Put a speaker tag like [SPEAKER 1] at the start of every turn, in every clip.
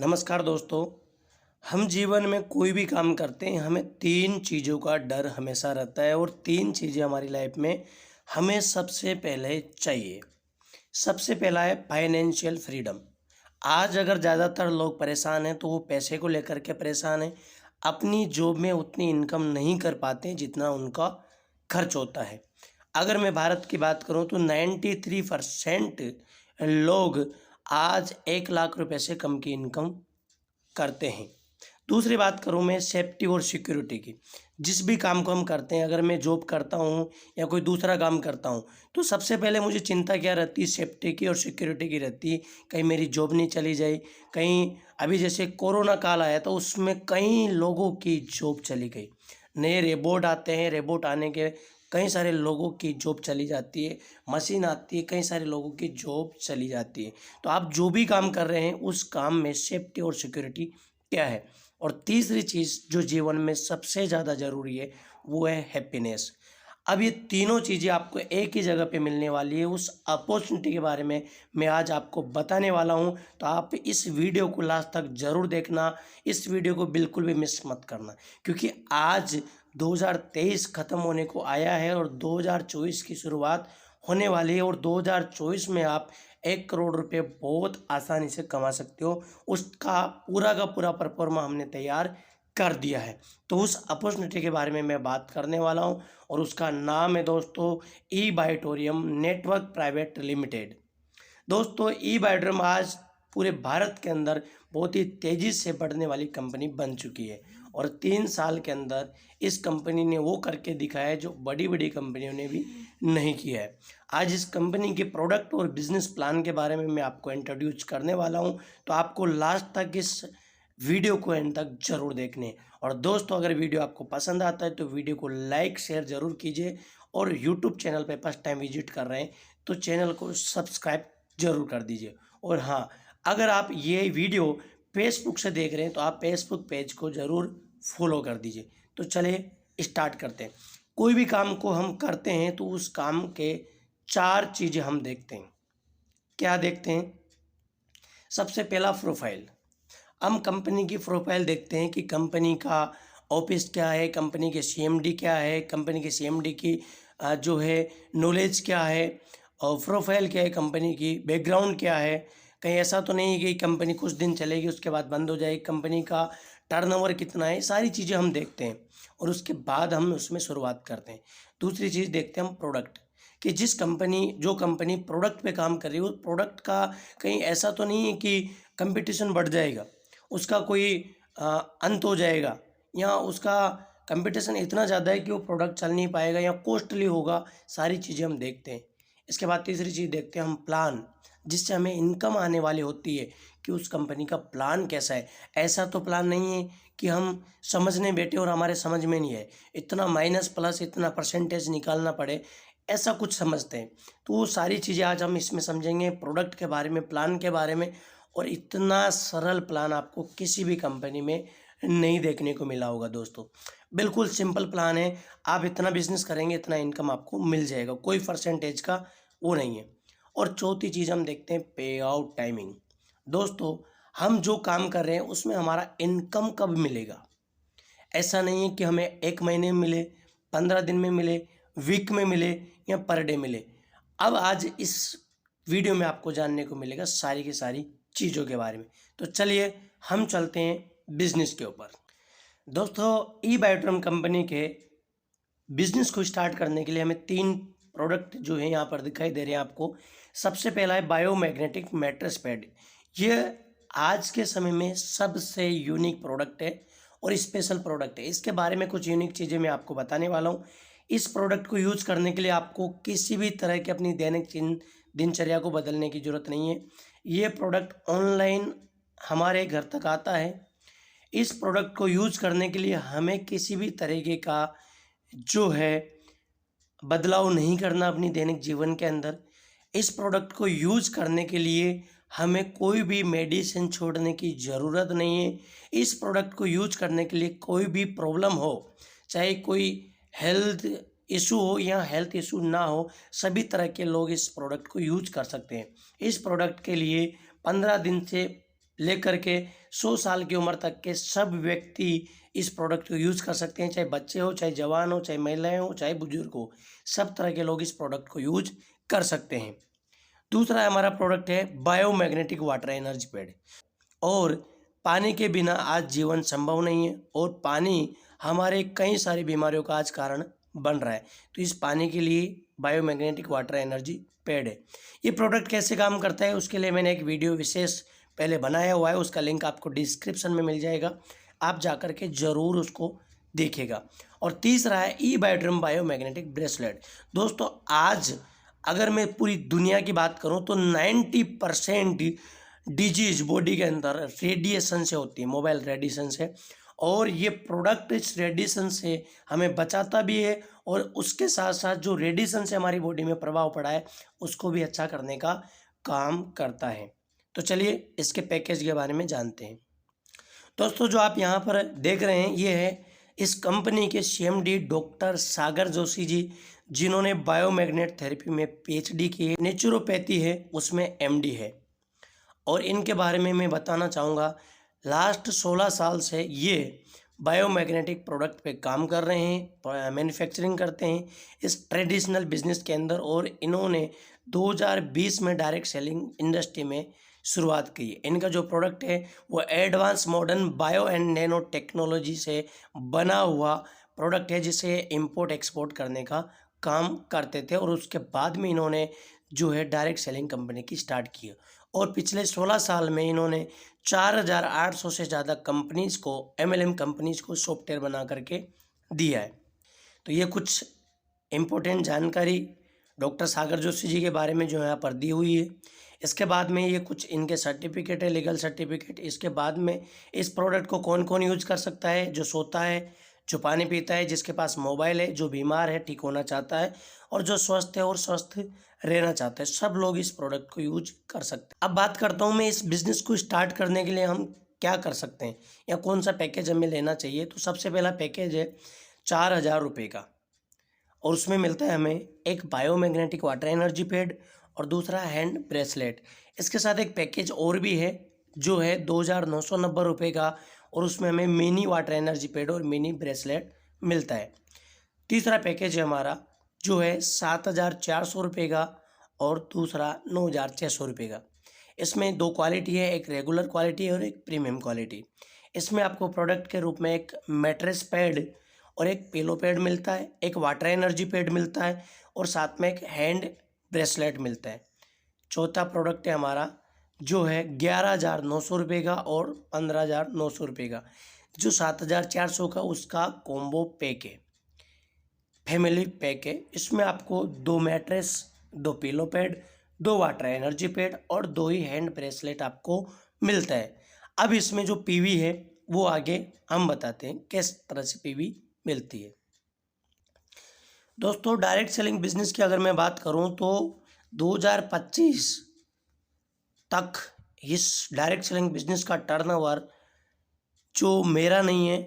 [SPEAKER 1] नमस्कार दोस्तों। हम जीवन में कोई भी काम करते हैं, हमें 3 चीज़ों का डर हमेशा रहता है और 3 चीज़ें हमारी लाइफ में हमें सबसे पहले चाहिए। सबसे पहला है फाइनेंशियल फ्रीडम। आज अगर ज़्यादातर लोग परेशान हैं तो वो पैसे को लेकर के परेशान हैं। अपनी जॉब में उतनी इनकम नहीं कर पाते जितना उनका खर्च होता है। अगर मैं भारत की बात करूं तो 93% लोग आज 1 लाख रुपए से कम की इनकम करते हैं। दूसरी बात करूँ मैं सेफ्टी और सिक्योरिटी की। जिस भी काम को हम करते हैं, अगर मैं जॉब करता हूँ या कोई दूसरा काम करता हूँ, तो सबसे पहले मुझे चिंता क्या रहती है, सेफ्टी की और सिक्योरिटी की रहती है। कहीं मेरी जॉब नहीं चली जाए, कहीं अभी जैसे कोरोना काल आया तो उसमें कई लोगों की जॉब चली गई। नए रोबोट आते हैं, रोबोट आने के कई सारे लोगों की जॉब चली जाती है, मशीन आती है, कई सारे लोगों की जॉब चली जाती है। तो आप जो भी काम कर रहे हैं उस काम में सेफ्टी और सिक्योरिटी क्या है। और तीसरी चीज़ जो जीवन में सबसे ज़्यादा ज़रूरी है वो है हैप्पीनेस। अब ये तीनों चीज़ें आपको एक ही जगह पे मिलने वाली है। उस अपॉर्चुनिटी के बारे में मैं आज आपको बताने वाला हूँ, तो आप इस वीडियो को लास्ट तक ज़रूर देखना। इस वीडियो को बिल्कुल भी मिस मत करना, क्योंकि आज 2023 ख़त्म होने को आया है और 2024 की शुरुआत होने वाली है। और 2024 में आप 1 करोड़ रुपए बहुत आसानी से कमा सकते हो। उसका पूरा का पूरा परफॉर्मा हमने तैयार कर दिया है। तो उस अपॉर्चुनिटी के बारे में मैं बात करने वाला हूँ और उसका नाम है दोस्तों ई बायोटोरियम नेटवर्क प्राइवेट लिमिटेड। दोस्तों ई बायोटोरियम आज पूरे भारत के अंदर बहुत ही तेज़ी से बढ़ने वाली कंपनी बन चुकी है और 3 साल के अंदर इस कंपनी ने वो करके दिखाया है जो बड़ी बड़ी कंपनियों ने भी नहीं किया है। आज इस कंपनी के प्रोडक्ट और बिजनेस प्लान के बारे में मैं आपको इंट्रोड्यूस करने वाला हूं, तो आपको लास्ट तक इस वीडियो को एंड तक जरूर देखने। और दोस्तों अगर वीडियो आपको पसंद आता है तो वीडियो को लाइक शेयर ज़रूर कीजिए और यूट्यूब चैनल पे फर्स्ट टाइम विजिट कर रहे हैं तो चैनल को सब्सक्राइब जरूर कर दीजिए। और हाँ, अगर आप ये वीडियो फेसबुक से देख रहे हैं तो आप फेसबुक पेज को ज़रूर फॉलो कर दीजिए। तो चलिए स्टार्ट करते हैं। कोई भी काम को हम करते हैं तो उस काम के 4 चीज़ें हम देखते हैं। क्या देखते हैं? सबसे पहला प्रोफाइल। हम कंपनी की प्रोफाइल देखते हैं कि कंपनी का ऑफिस क्या है, कंपनी के सीएमडी क्या है, कंपनी के सीएमडी की जो है नॉलेज क्या है और प्रोफाइल क्या है, कंपनी की बैकग्राउंड क्या है। कहीं ऐसा तो नहीं है कि कंपनी कुछ दिन चलेगी उसके बाद बंद हो जाएगी, कंपनी का टर्नओवर कितना है, सारी चीज़ें हम देखते हैं और उसके बाद हम उसमें शुरुआत करते हैं। दूसरी चीज़ देखते हैं हम प्रोडक्ट, कि जो कंपनी प्रोडक्ट पे काम कर रही है उस प्रोडक्ट का कहीं ऐसा तो नहीं है कि कंपटीशन बढ़ जाएगा, उसका कोई अंत हो जाएगा, या उसका कंपटीशन इतना ज़्यादा है कि वो प्रोडक्ट चल नहीं पाएगा या कॉस्टली होगा। सारी चीज़ें हम देखते हैं। इसके बाद तीसरी चीज़ देखते हैं हम प्लान, जिससे हमें इनकम आने वाली होती है कि उस कंपनी का प्लान कैसा है। ऐसा तो प्लान नहीं है कि हम समझने बैठे और हमारे समझ में नहीं है, इतना माइनस प्लस इतना परसेंटेज निकालना पड़े, ऐसा कुछ समझते हैं। तो वो सारी चीज़ें आज हम इसमें समझेंगे, प्रोडक्ट के बारे में, प्लान के बारे में। और इतना सरल प्लान आपको किसी भी कंपनी में नहीं देखने को मिला होगा दोस्तों। बिल्कुल सिंपल प्लान है, आप इतना बिजनेस करेंगे इतना इनकम आपको मिल जाएगा, कोई परसेंटेज का वो नहीं है। और चौथी चीज़ हम देखते हैं पे आउट टाइमिंग। दोस्तों हम जो काम कर रहे हैं उसमें हमारा इनकम कब मिलेगा, ऐसा नहीं है कि हमें 1 महीने में मिले, 15 दिन में मिले, वीक में मिले या पर डे मिले। अब आज इस वीडियो में आपको जानने को मिलेगा सारी की सारी चीज़ों के बारे में। तो चलिए हम चलते हैं बिजनेस के ऊपर। दोस्तों ई बायोट्रम कंपनी के बिजनेस को स्टार्ट करने के लिए हमें 3 प्रोडक्ट जो है यहाँ पर दिखाई दे रहे हैं आपको। सबसे पहला है बायोमैग्नेटिक मैट्रेस पैड। ये आज के समय में सबसे यूनिक प्रोडक्ट है और स्पेशल प्रोडक्ट है। इसके बारे में कुछ यूनिक चीज़ें मैं आपको बताने वाला हूँ। इस प्रोडक्ट को यूज़ करने के लिए आपको किसी भी तरह की अपनी दैनिक दिनचर्या को बदलने की ज़रूरत नहीं है। ये प्रोडक्ट ऑनलाइन हमारे घर तक आता है। इस प्रोडक्ट को यूज़ करने के लिए हमें किसी भी तरीके का जो है बदलाव नहीं करना अपनी दैनिक जीवन के अंदर। इस प्रोडक्ट को यूज़ करने के लिए हमें कोई भी मेडिसिन छोड़ने की ज़रूरत नहीं है। इस प्रोडक्ट को यूज़ करने के लिए कोई भी प्रॉब्लम हो, चाहे कोई हेल्थ इशू हो या हेल्थ इशू ना हो, सभी तरह के लोग इस प्रोडक्ट को यूज कर सकते हैं। इस प्रोडक्ट के लिए 15 दिन से लेकर के 100 साल की उम्र तक के सब व्यक्ति इस प्रोडक्ट को यूज़ कर सकते हैं, चाहे बच्चे हो, चाहे जवान हो, चाहे महिलाएं हो, चाहे बुजुर्ग हो, सब तरह के लोग इस प्रोडक्ट को यूज कर सकते हैं। दूसरा हमारा प्रोडक्ट है बायोमैग्नेटिक वाटर एनर्जी पैड। और पानी के बिना आज जीवन संभव नहीं है और पानी हमारे कई सारी बीमारियों का आज कारण बन रहा है। तो इस पानी के लिए बायोमैग्नेटिक वाटर एनर्जी पैड है। ये प्रोडक्ट कैसे काम करता है उसके लिए मैंने एक वीडियो विशेष पहले बनाया हुआ है, उसका लिंक आपको डिस्क्रिप्शन में मिल जाएगा, आप जाकर के ज़रूर उसको देखिएगा। और तीसरा है ई बायोड्रम बायोमैग्नेटिक ब्रेसलेट। दोस्तों आज अगर मैं पूरी दुनिया की बात करूं तो 90% डिजीज बॉडी के अंदर रेडिएशन से होती है, मोबाइल रेडिएशन से। और ये प्रोडक्ट इस रेडिएशन से हमें बचाता भी है और उसके साथ साथ जो रेडिएशन से हमारी बॉडी में प्रभाव पड़ा है उसको भी अच्छा करने का काम करता है। तो चलिए इसके पैकेज के बारे में जानते हैं। दोस्तों जो आप यहाँ पर देख रहे हैं ये है इस कंपनी के CMD डॉक्टर सागर जोशी जी, जिन्होंने बायोमैग्नेट थेरेपी में PhD की है, नेचुरोपैथी है उसमें MD है। और इनके बारे में मैं बताना चाहूँगा, लास्ट 16 साल से ये बायोमैग्नेटिक प्रोडक्ट पे काम कर रहे हैं, मैन्युफैक्चरिंग करते हैं इस ट्रेडिशनल बिजनेस के अंदर। और इन्होंने 2020 में डायरेक्ट सेलिंग इंडस्ट्री में शुरुआत की है। इनका जो प्रोडक्ट है वो advance modern bio and nano technology से बना हुआ प्रोडक्ट है, जिसे इंपोर्ट एक्सपोर्ट करने का काम करते थे। और उसके बाद में इन्होंने जो है डायरेक्ट सेलिंग कंपनी की स्टार्ट की है। और पिछले 16 साल में इन्होंने 4800 से ज़्यादा कंपनीज़ को, MLM कंपनीज़ को सॉफ्टवेयर बना करके दिया है। तो ये कुछ इम्पोर्टेंट जानकारी डॉक्टर सागर जोशी जी के बारे में जो यहाँ पर दी हुई है। इसके बाद में ये कुछ इनके सर्टिफिकेट है, लीगल सर्टिफिकेट। इसके बाद में इस प्रोडक्ट को कौन कौन यूज कर सकता है, जो सोता है, जो पानी पीता है, जिसके पास मोबाइल है, जो बीमार है, ठीक होना चाहता है, और जो स्वस्थ है और स्वस्थ रहना चाहता है, सब लोग इस प्रोडक्ट को यूज कर सकते हैं। अब बात करता हूँ मैं इस बिज़नेस को स्टार्ट करने के लिए हम क्या कर सकते हैं या कौन सा पैकेज हमें लेना चाहिए। तो सबसे पहला पैकेज है 4000 रुपये का, और उसमें मिलता है हमें एक बायोमैग्नेटिक वाटर एनर्जी पैड और दूसरा हैंड ब्रेसलेट। इसके साथ एक पैकेज और भी है जो है 2990 रुपये का, और उसमें हमें मिनी वाटर एनर्जी पैड और मिनी ब्रेसलेट मिलता है। तीसरा पैकेज है हमारा जो है 7400 रुपये का और दूसरा 9600 रुपये का। इसमें दो क्वालिटी है, एक रेगुलर क्वालिटी और एक प्रीमियम क्वालिटी। इसमें आपको प्रोडक्ट के रूप में एक मैट्रेस पैड और एक पिलो पैड मिलता है, एक वाटर एनर्जी पैड मिलता है और साथ में एक हैंड ब्रेसलेट मिलता है। चौथा प्रोडक्ट है हमारा जो है 11,900 रुपये का और 15,900 रुपये का। जो 7,400 का उसका कॉम्बो पैक है, फैमिली पैक है। इसमें आपको 2 mattress, 2 pillow pad, 2 water energy pad और 2 ही हैंड ब्रेसलेट आपको मिलता है। अब इसमें जो PV है वो आगे हम बताते हैं किस तरह से PV मिलती है। दोस्तों डायरेक्ट सेलिंग बिजनेस की अगर मैं बात करूं तो 2025 तक इस डायरेक्ट सेलिंग बिजनेस का टर्नओवर जो मेरा नहीं है,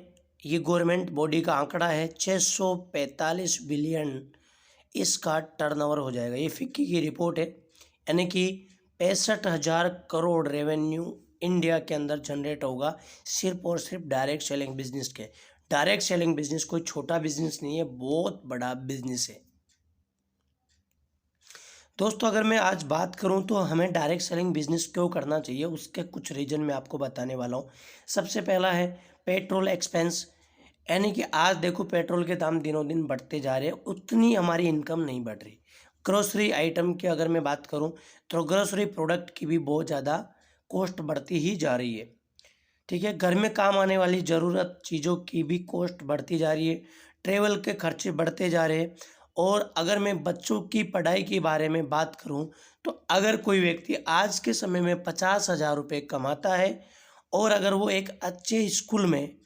[SPEAKER 1] ये गवर्नमेंट बॉडी का आंकड़ा है, 645 बिलियन इसका टर्नओवर हो जाएगा। ये फिक्की की रिपोर्ट है, यानी कि 65,000 करोड़ रेवेन्यू इंडिया के अंदर जनरेट होगा सिर्फ और सिर्फ डायरेक्ट सेलिंग बिजनेस के। डायरेक्ट सेलिंग बिजनेस कोई छोटा बिजनेस नहीं है, बहुत बड़ा बिजनेस है। दोस्तों अगर मैं आज बात करूं तो हमें डायरेक्ट सेलिंग बिजनेस क्यों करना चाहिए, उसके कुछ रीजन मैं आपको बताने वाला हूं। सबसे पहला है पेट्रोल एक्सपेंस, यानी कि आज देखो पेट्रोल के दाम दिनों दिन बढ़ते जा रहे हैं, उतनी हमारी इनकम नहीं बढ़ रही। ग्रोसरी आइटम की अगर मैं बात करूं तो ग्रोसरी प्रोडक्ट की भी बहुत ज़्यादा कॉस्ट बढ़ती ही जा रही है। ठीक है, घर में काम आने वाली ज़रूरत चीज़ों की भी कॉस्ट बढ़ती जा रही है, ट्रेवल के खर्चे बढ़ते जा रहे हैं। और अगर मैं बच्चों की पढ़ाई के बारे में बात करूं तो अगर कोई व्यक्ति आज के समय में 50,000 रुपये कमाता है और अगर वो एक अच्छे स्कूल में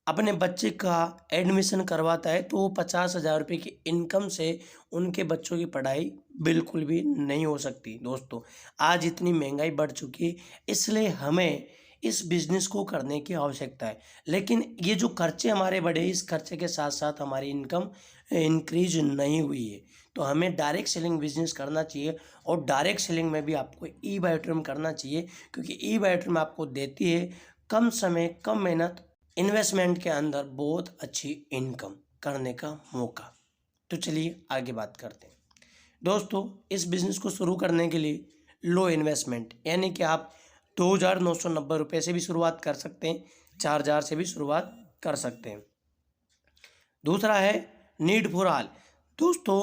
[SPEAKER 1] अपने बच्चे का एडमिशन करवाता है तो वो 50,000 रुपये की इनकम से उनके बच्चों की पढ़ाई बिल्कुल भी नहीं हो सकती। दोस्तों आज इतनी महंगाई बढ़ चुकी है, इसलिए हमें इस बिज़नेस को करने की आवश्यकता है। लेकिन ये जो खर्चे हमारे बढ़े, इस खर्चे के साथ साथ हमारी इनकम इंक्रीज नहीं हुई है। तो हमें डायरेक्ट सेलिंग बिजनेस करना चाहिए और डायरेक्ट सेलिंग में भी आपको ई बायो ट्रिम करना चाहिए, क्योंकि ई बायो ट्रिम आपको देती है कम समय कम मेहनत इन्वेस्टमेंट के अंदर बहुत अच्छी इनकम करने का मौका। तो चलिए आगे बात करते हैं। दोस्तों, इस बिज़नेस को शुरू करने के लिए लो इन्वेस्टमेंट, यानी कि आप 2,990 रुपये से भी शुरुआत कर सकते हैं, 4,000 से भी शुरुआत कर सकते हैं। दूसरा है नीड फॉर ऑल। दोस्तों,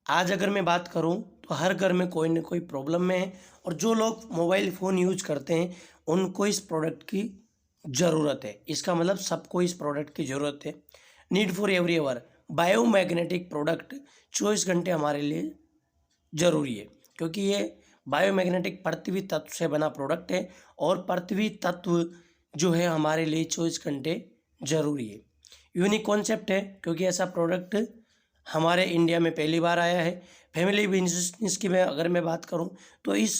[SPEAKER 1] आज अगर मैं बात करूं तो हर घर में कोई ना कोई प्रॉब्लम में है, और जो लोग मोबाइल फ़ोन यूज करते हैं उनको इस प्रोडक्ट की ज़रूरत है। इसका मतलब सबको इस प्रोडक्ट की ज़रूरत है। Need for every ever biomagnetic product 24 घंटे हमारे लिए ज़रूरी है, क्योंकि ये बायोमैग्नेटिक पृथ्वी तत्व से बना प्रोडक्ट है, और पृथ्वी तत्व जो है हमारे लिए 24 घंटे ज़रूरी है। यूनिक कॉन्सेप्ट है, क्योंकि ऐसा प्रोडक्ट हमारे इंडिया में पहली बार आया है। फैमिली बिजनेस की अगर मैं बात करूं तो इस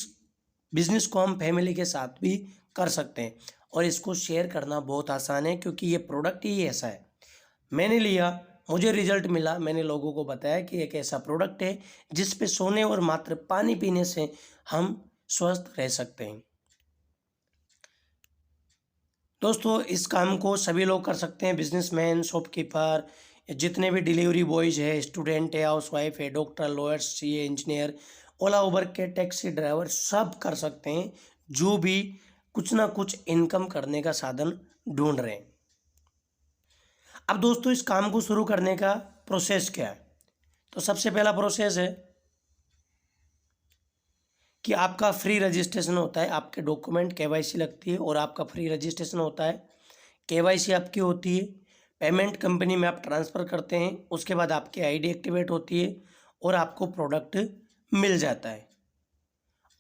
[SPEAKER 1] बिज़नेस को हम फैमिली के साथ भी कर सकते हैं, और इसको शेयर करना बहुत आसान है, क्योंकि ये प्रोडक्ट ही ऐसा है। मैंने लिया, मुझे रिजल्ट मिला, मैंने लोगों को बताया कि एक ऐसा प्रोडक्ट है जिस पे सोने और मात्र पानी पीने से हम स्वस्थ रह सकते हैं। दोस्तों, इस काम को सभी लोग कर सकते हैं, बिजनेसमैन, शॉपकीपर, जितने भी डिलीवरी बॉयज़ है, स्टूडेंट है, हाउसवाइफ है, डॉक्टर, लॉयर्स, सीए, इंजीनियर, ओला उबर के टैक्सी ड्राइवर, सब कर सकते हैं जो भी कुछ ना कुछ इनकम करने का साधन ढूंढ रहे हैं। अब दोस्तों, इस काम को शुरू करने का प्रोसेस क्या है? तो सबसे पहला प्रोसेस है कि आपका फ्री रजिस्ट्रेशन होता है, आपके डॉक्यूमेंट केवाईसी लगती है और आपका फ्री रजिस्ट्रेशन होता है। केवाईसी आपकी होती है, पेमेंट कंपनी में आप ट्रांसफ़र करते हैं, उसके बाद आपकी आईडी एक्टिवेट होती है और आपको प्रोडक्ट मिल जाता है,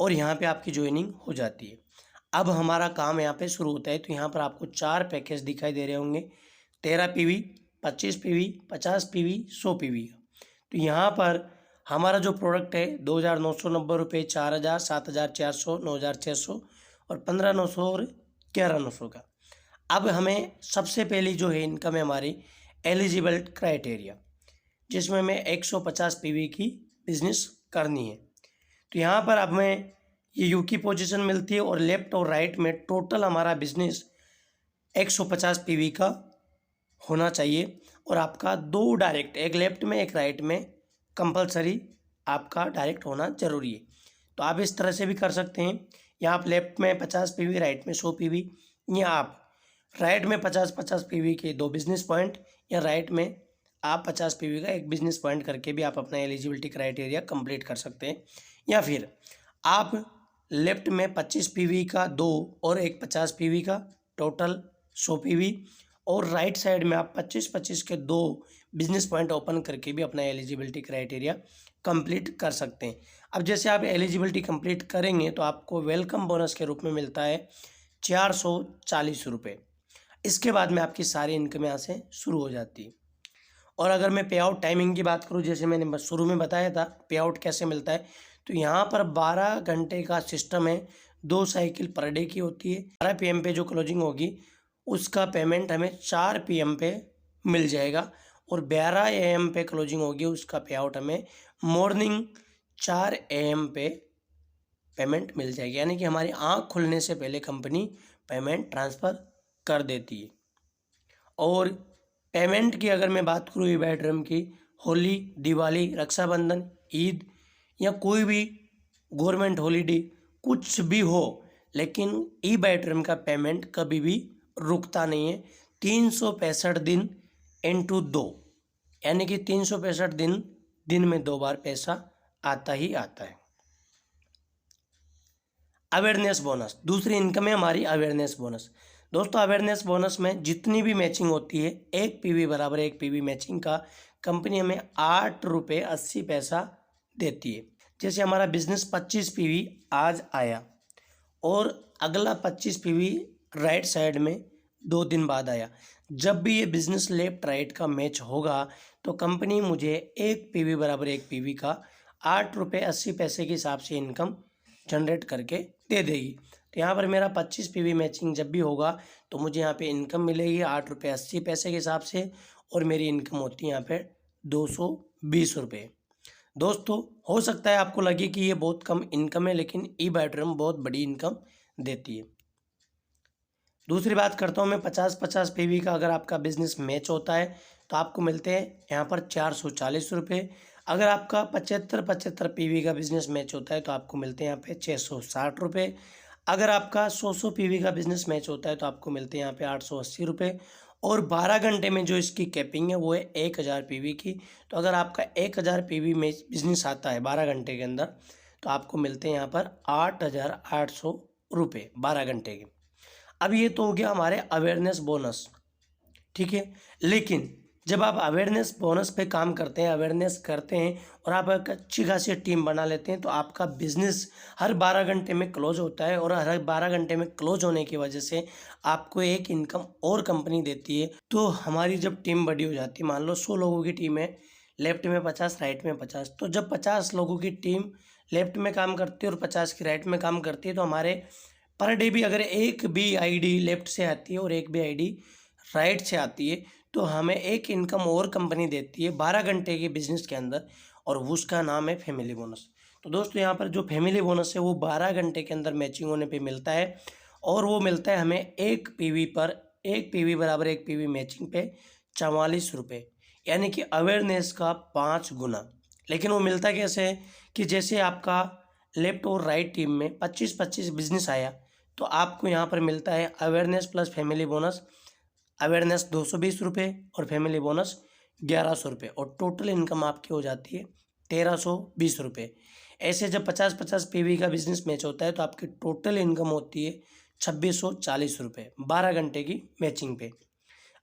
[SPEAKER 1] और यहाँ पे आपकी ज्वाइनिंग हो जाती है। अब हमारा काम यहाँ पे शुरू होता है। तो यहाँ पर आपको 4 पैकेज दिखाई दे रहे होंगे, 13 पीवी, 25 पीवी, 50 पीवी, 100 पीवी। तो यहाँ पर हमारा जो प्रोडक्ट है 2,990 रुपये, 4,000, 7,400, 9,600 और 15,900 और 11,900 का। अब हमें सबसे पहली जो है इनकम है हमारी एलिजिबल क्राइटेरिया, जिसमें हमें 150 पीवी की बिजनेस करनी है। तो यहाँ पर अब हमें ये यू की पोजीशन मिलती है, और लेफ्ट और राइट में टोटल हमारा बिजनेस 150 पीवी का होना चाहिए, और आपका 2 डायरेक्ट, एक लेफ्ट में एक राइट में कंपलसरी आपका डायरेक्ट होना ज़रूरी है। तो आप इस तरह से भी कर सकते हैं, या आप लेफ्ट में 50 पीवी, राइट में 100 पीवी, या आप राइट में 50-50 पीवी के 2 बिजनेस पॉइंट, या राइट में आप 50 पीवी का एक बिजनेस पॉइंट करके भी आप अपना एलिजिबिलिटी क्राइटेरिया कंप्लीट कर सकते हैं। या फिर आप लेफ्ट में 25 पीवी का 2 और एक 50 पीवी का टोटल 100 पीवी, और राइट साइड में आप 25-25 के 2 बिजनेस पॉइंट ओपन करके भी अपना एलिजिबिलिटी क्राइटेरिया कंप्लीट कर सकते हैं। अब जैसे आप एलिजिबिलिटी कंप्लीट करेंगे तो आपको वेलकम बोनस के रूप में मिलता है 440 रुपये। इसके बाद में आपकी सारी इनकम यहाँ से शुरू हो जाती है। और अगर मैं पे आउट टाइमिंग की बात करूँ, जैसे मैंने शुरू में बताया था पे आउट कैसे मिलता है, तो यहाँ पर 12 घंटे का सिस्टम है, 2 साइकिल पर डे की होती है। 12 PM पे जो क्लोजिंग होगी उसका पेमेंट हमें 4 PM पे मिल जाएगा, और 12 AM पे क्लोजिंग होगी उसका पे आउट हमें मॉर्निंग 4 AM पे पेमेंट मिल जाएगी। यानी कि हमारी आँख खुलने से पहले कंपनी पेमेंट ट्रांसफ़र कर देती है। और पेमेंट की अगर मैं बात करूँ ई बायो ट्रिम की, होली, दिवाली, रक्षाबंधन, ईद या कोई भी गवर्नमेंट हॉलीडे कुछ भी हो, लेकिन ई बायो ट्रिम का पेमेंट कभी भी रुकता नहीं है। 365 दिन इंटू 2, यानी कि 365 दिन में 2 बार पैसा आता ही आता है। अवेयरनेस बोनस, दूसरी इनकम है हमारी अवेयरनेस बोनस। दोस्तों, अवेयरनेस बोनस में जितनी भी मैचिंग होती है, 1 पीवी बराबर 1 पीवी मैचिंग का कंपनी हमें 8 रुपये 80 पैसा देती है। जैसे हमारा बिजनेस 25 पीवी आज आया, और अगला 25 पीवी राइट साइड में 2 दिन बाद आया, जब भी ये बिजनेस लेफ्ट राइट का मैच होगा तो कंपनी मुझे 1 पीवी बराबर 1 पीवी का 8 रुपये 80 पैसे के हिसाब से इनकम जनरेट करके दे देगी। तो यहाँ पर मेरा 25 पीवी मैचिंग जब भी होगा तो मुझे यहाँ पे इनकम मिलेगी 8 रुपये 80 पैसे के हिसाब से, और मेरी इनकम होती है यहाँ पे 220 रुपये। दोस्तों हो सकता है आपको लगे कि ये बहुत कम इनकम है, लेकिन ई बैटरम बहुत बड़ी इनकम देती है। दूसरी बात करता हूँ मैं 50-50 पीवी का। अगर आपका बिजनेस मैच होता है तो आपको मिलते हैं यहाँ पर 440 रुपये। अगर आपका 75-75 पीवी का बिजनेस मैच होता है तो आपको मिलते हैं यहाँ पे 660 रुपये। अगर आपका 100 पीवी का बिजनेस मैच होता है तो आपको मिलते हैं यहाँ पे 880 रुपये। और 12 घंटे में जो इसकी कैपिंग है वो है 1000 पीवी की। तो अगर आपका 1000 पीवी में बिजनेस आता है 12 घंटे के अंदर तो आपको मिलते हैं यहाँ पर 8800 रुपये 12 घंटे के। अब ये तो हो गया हमारे अवेयरनेस बोनस, ठीक है। लेकिन जब आप अवेयरनेस बोनस पे काम करते हैं, अवेयरनेस करते हैं और आप एक अच्छी खासी टीम बना लेते हैं तो आपका बिजनेस हर 12 घंटे में क्लोज होता है। और हर 12 घंटे में क्लोज होने की वजह से आपको एक इनकम और कंपनी देती है। तो हमारी जब टीम बड़ी हो जाती है, मान लो 100 लोगों की टीम है, लेफ्ट में 50 राइट में 50, तो जब 50 लोगों की टीम लेफ्ट में काम करती है और 50 की राइट में काम करती है तो हमारे पर डे भी अगर एक भी आईडी लेफ्ट से आती है और एक भी आईडी राइट से आती है तो हमें एक इनकम और कंपनी देती है 12 घंटे के बिजनेस के अंदर, और उसका नाम है फैमिली बोनस। तो दोस्तों यहाँ पर जो फैमिली बोनस है वो 12 घंटे के अंदर मैचिंग होने पे मिलता है, और वो मिलता है हमें एक पीवी पर, एक पीवी बराबर एक पीवी मैचिंग पे 44 रुपये, यानी कि अवेयरनेस का 5 गुना। लेकिन वो मिलता कैसे है कि जैसे आपका लेफ्ट और राइट टीम में 25-25 बिजनेस आया तो आपको यहाँ पर मिलता है awareness plus family bonus, awareness 220 रुपये और फैमिली बोनस 1100 रुपये, और टोटल इनकम आपकी हो जाती है 1320 रुपये। ऐसे जब 50-50 पीवी का बिजनेस मैच होता है तो आपकी टोटल इनकम होती है 2640 रुपये 12 घंटे की मैचिंग पे।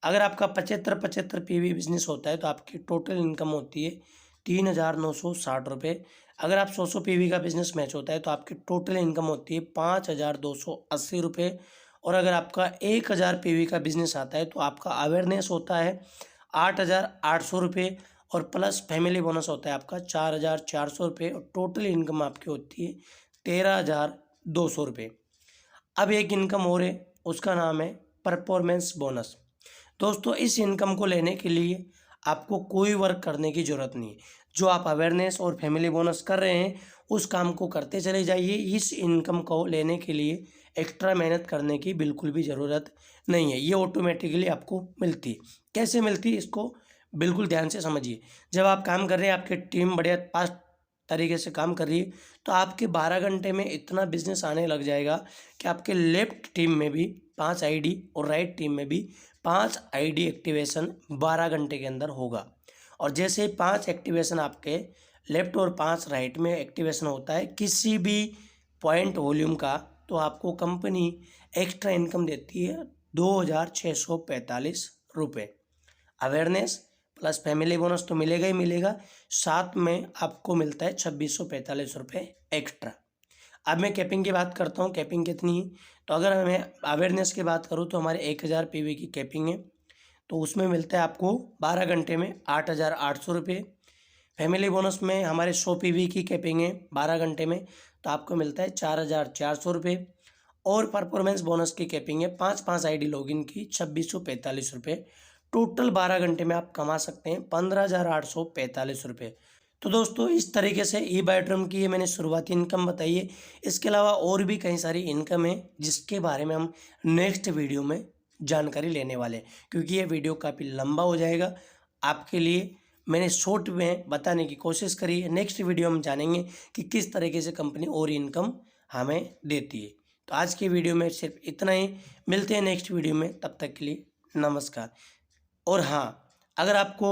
[SPEAKER 1] अगर आपका 75-75 पीवी बिजनेस होता है तो आपकी टोटल इनकम होती है 3960 रुपये। अगर आप 100 पीवी का बिजनेस मैच होता है तो आपकी टोटल इनकम होती है 5280 रुपये। और अगर आपका 1000 पीवी का बिजनेस आता है तो आपका अवेयरनेस होता है 8800 रुपये, और प्लस फैमिली बोनस होता है आपका 4400 रुपये, और टोटल इनकम आपकी होती है 13200 रुपये। अब एक इनकम और है, उसका नाम है परफॉर्मेंस बोनस। दोस्तों इस इनकम को लेने के लिए आपको कोई वर्क करने की ज़रूरत नहीं है। जो आप अवेयरनेस और फैमिली बोनस कर रहे हैं उस काम को करते चले जाइए। इस इनकम को लेने के लिए एक्स्ट्रा मेहनत करने की बिल्कुल भी ज़रूरत नहीं है, ये ऑटोमेटिकली आपको मिलती है। कैसे मिलती है इसको बिल्कुल ध्यान से समझिए। जब आप काम कर रहे हैं, आपकी टीम बढ़िया पास तरीके से काम कर रही है तो आपके 12 घंटे में इतना बिजनेस आने लग जाएगा कि आपके लेफ्ट टीम में भी 5 आईडी और राइट टीम में भी 5 आईडी एक्टिवेशन 12 घंटे के अंदर होगा। और जैसे 5 एक्टिवेशन आपके लेफ्ट और 5 राइट में एक्टिवेशन होता है किसी भी पॉइंट वॉल्यूम का, तो आपको कंपनी एक्स्ट्रा इनकम देती है 2645 रुपये। अवेयरनेस प्लस फैमिली बोनस तो मिलेगा ही मिलेगा, साथ में आपको मिलता है 2645 रुपये एक्स्ट्रा। अब मैं कैपिंग की बात करता हूँ, कैपिंग कितनी है। तो अगर मैं अवेयरनेस की बात करूँ तो हमारे 1000 पीवी की कैपिंग है, तो उसमें मिलता है आपको 12 घंटे में 8800 रुपये। फैमिली बोनस में हमारे 100 पीवी की कैपिंग है 12 घंटे में, तो आपको मिलता है 4400 रुपये। और परफॉर्मेंस बोनस की कैपिंग है 5 आईडी लॉगिन की 2645 रुपये। टोटल 12 घंटे में आप कमा सकते हैं 15845 रुपये। तो दोस्तों इस तरीके से ई बैटरम की ये मैंने शुरुआती इनकम बताई है। इसके अलावा और भी कई सारी इनकम है जिसके बारे में हम नेक्स्ट वीडियो में जानकारी लेने वाले हैं, क्योंकि ये वीडियो काफ़ी लंबा हो जाएगा। आपके लिए मैंने शॉर्ट में बताने की कोशिश करी है। नेक्स्ट वीडियो हम जानेंगे कि किस तरीके से कंपनी और इनकम हमें देती है। तो आज की वीडियो में सिर्फ इतना ही, मिलते हैं नेक्स्ट वीडियो में, तब तक के लिए नमस्कार। और हाँ, अगर आपको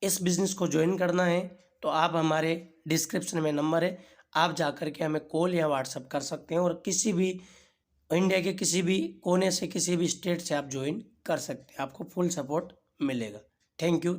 [SPEAKER 1] इस बिज़नेस को ज्वाइन करना है तो आप हमारे डिस्क्रिप्शन में नंबर है, आप जा कर के हमें कॉल या व्हाट्सअप कर सकते हैं, और किसी भी इंडिया के किसी भी कोने से, किसी भी स्टेट से आप ज्वाइन कर सकते हैं। आपको फुल सपोर्ट मिलेगा। Thank you.